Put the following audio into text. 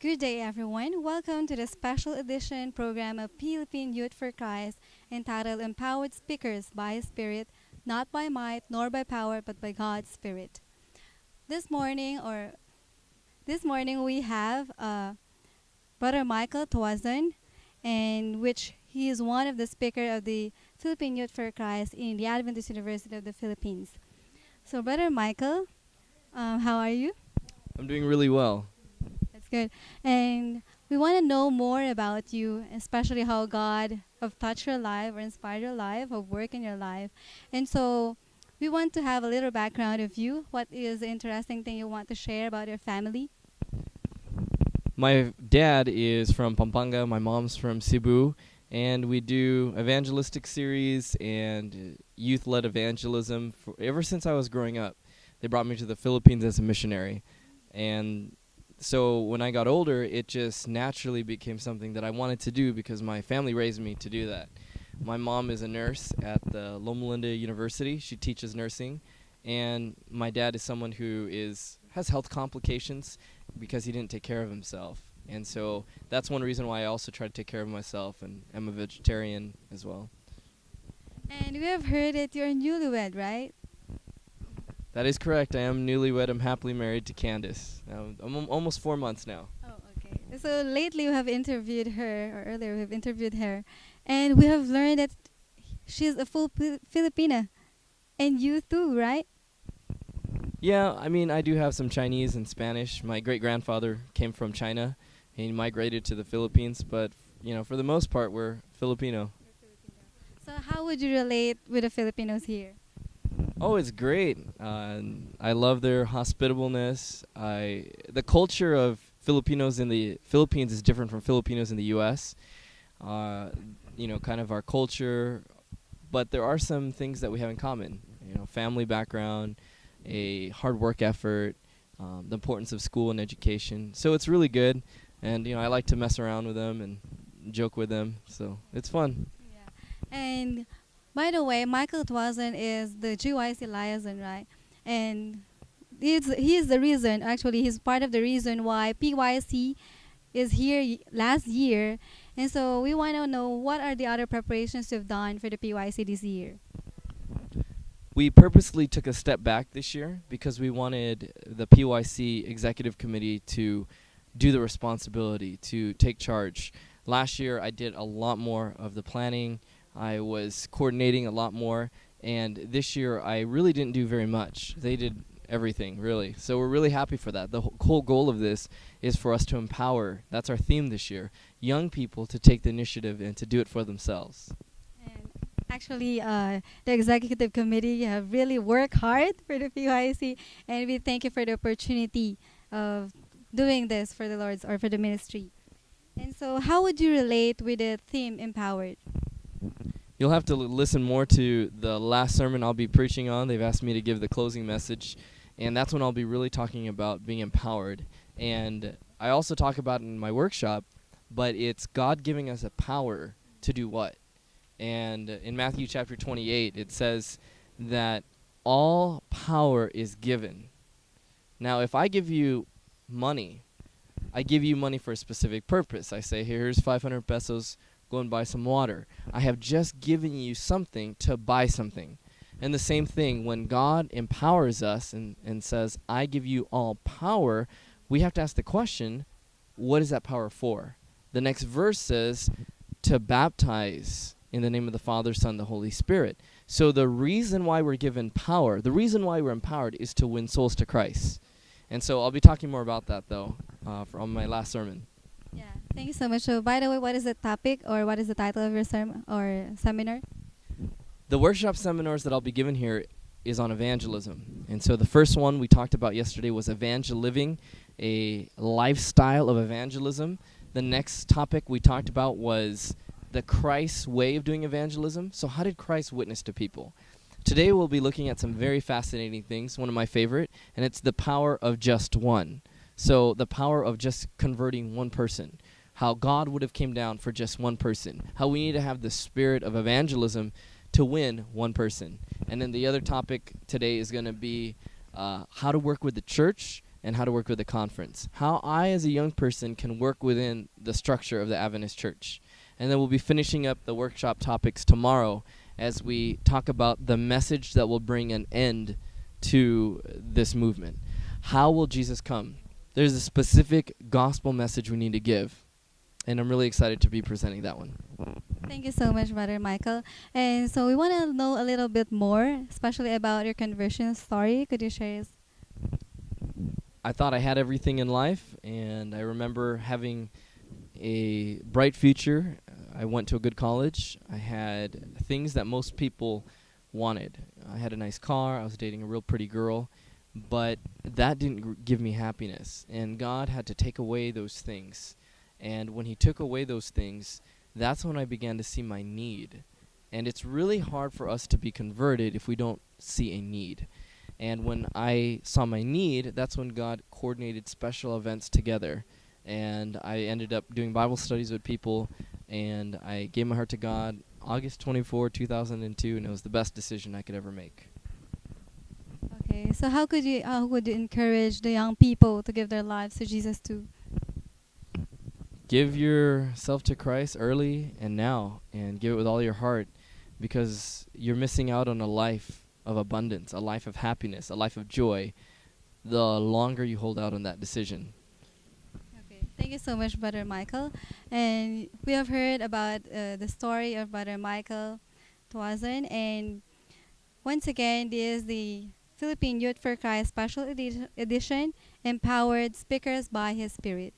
Good day, everyone. Welcome to the special edition program of Philippine Youth for Christ entitled Empowered Speakers by Spirit, Not by Might nor by Power, but by God's Spirit. This morning, or this morning, we have Brother Michael Tuazon, and which he is one of the speaker of the Philippine Youth for Christ in the Adventist University of the Philippines. So, Brother Michael, how are you? I'm doing really well. That's good. And we want to know more about you, especially how God have touched your life or inspired your life or work in your life. And so we want to have a little background of you. What is the interesting thing you want to share about your family? My dad is from Pampanga, my mom's from Cebu, and we do evangelistic series and youth-led evangelism ever since I was growing up. They brought me to the Philippines as a missionary. And so when I got older, it just naturally became something that I wanted to do because my family raised me to do that. My mom is a nurse at the Loma Linda University. She teaches nursing. And my dad is someone who has health complications because he didn't take care of himself. And so that's one reason why I also try to take care of myself, and I'm a vegetarian as well. And we have heard that you're newlywed, right? That is correct. I am newlywed. I'm happily married to Candace. I'm almost 4 months now. Oh, okay. So lately we have interviewed her, or earlier we have interviewed her, and we have learned that she's a full Filipina. And you too, right? Yeah, I mean, I do have some Chinese and Spanish. My great-grandfather came from China. He migrated to the Philippines, but, for the most part, we're Filipino. So how would you relate with the Filipinos here? Oh, it's great. I love their hospitableness. The culture of Filipinos in the Philippines is different from Filipinos in the U.S. Kind of our culture, but there are some things that we have in common. Family background, a hard work effort, the importance of school and education. So it's really good, and I like to mess around with them and joke with them. So it's fun. Yeah. And by the way, Michael Tuazon is the GYC liaison, right? And he's the reason, actually, he's part of the reason why PYC is here last year. And so we want to know what are the other preparations you've done for the PYC this year? We purposely took a step back this year because we wanted the PYC Executive Committee to do the responsibility, to take charge. Last year, I did a lot more of the planning. I was coordinating a lot more. And this year, I really didn't do very much. They did everything, really. So we're really happy for that. The whole goal of this is for us to empower, that's our theme this year, young people to take the initiative and to do it for themselves. Actually, the executive committee have really worked hard for the PYC, and we thank you for the opportunity of doing this for the Lord's or for the ministry. And so, how would you relate with the theme empowered? You'll have to listen more to the last sermon I'll be preaching on. They've asked me to give the closing message, and that's when I'll be really talking about being empowered. And I also talk about it in my workshop, but it's God giving us a power to do what? And in Matthew chapter 28, it says that all power is given. Now, if I give you money, I give you money for a specific purpose. I say, here's 500 pesos, go and buy some water. I have just given you something to buy something. And the same thing, when God empowers us and says, I give you all power, we have to ask the question, what is that power for? The next verse says, to baptize in the name of the Father, Son, the Holy Spirit. So the reason why we're given power, the reason why we're empowered is to win souls to Christ. And so I'll be talking more about that, though, from my last sermon. Yeah, thank you so much. So, by the way, what is the topic or what is the title of your sermon or seminar? The workshop seminars that I'll be giving here is on evangelism. And so the first one we talked about yesterday was evangeliving, a lifestyle of evangelism. The next topic we talked about was the Christ way of doing evangelism. So how did Christ witness to people? Today we'll be looking at some very fascinating things, one of my favorite, and it's the power of just one. So the power of just converting one person, how God would have came down for just one person, how we need to have the spirit of evangelism to win one person. And then the other topic today is going to be how to work with the church and how to work with a conference. How I, as a young person, can work within the structure of the Adventist Church. And then we'll be finishing up the workshop topics tomorrow as we talk about the message that will bring an end to this movement. How will Jesus come? There's a specific gospel message we need to give, and I'm really excited to be presenting that one. Thank you so much, Brother Michael. And so we want to know a little bit more, especially about your conversion story. Could you share? I thought I had everything in life, and I remember having a bright future. I went to a good college. I had things that most people wanted. I had a nice car. I was dating a real pretty girl. But that didn't give me happiness. And God had to take away those things. And when he took away those things, that's when I began to see my need. And it's really hard for us to be converted if we don't see a need. And when I saw my need, that's when God coordinated special events together. And I ended up doing Bible studies with people, and I gave my heart to God August 24, 2002, and it was the best decision I could ever make. Okay, so how would you encourage the young people to give their lives to Jesus too? Give yourself to Christ early and now, and give it with all your heart, because you're missing out on a life of abundance, a life of happiness, a life of joy, the longer you hold out on that decision. Okay, thank you so much, Brother Michael. And we have heard about the story of Brother Michael Tuazon, and once again, this is the Philippine Youth for Christ Special Edition, Empowered Speakers by His Spirit.